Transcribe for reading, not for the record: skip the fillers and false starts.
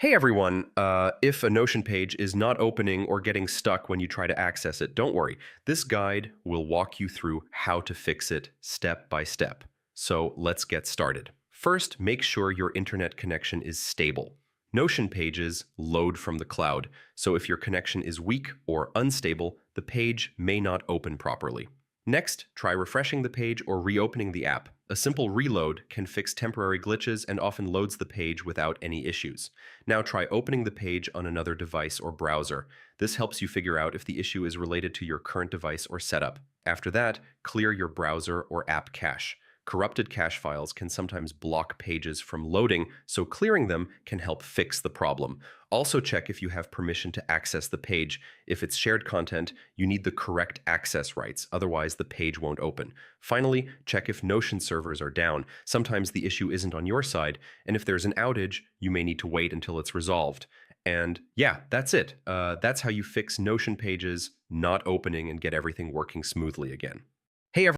Hey everyone, if a Notion page is not opening or getting stuck when you try to access it, don't worry. This guide will walk you through how to fix it step by step. So let's get started. First, make sure your internet connection is stable. Notion pages load from the cloud, so if your connection is weak or unstable, the page may not open properly. Next, try refreshing the page or reopening the app. A simple reload can fix temporary glitches and often loads the page without any issues. Now try opening the page on another device or browser. This helps you figure out if the issue is related to your current device or setup. After that, clear your browser or app cache. Corrupted cache files can sometimes block pages from loading, so clearing them can help fix the problem. Also check if you have permission to access the page. If it's shared content, you need the correct access rights, otherwise the page won't open. Finally, check if Notion servers are down. Sometimes the issue isn't on your side, and if there's an outage, you may need to wait until it's resolved. And yeah, that's it. That's how you fix Notion pages not opening and get everything working smoothly again.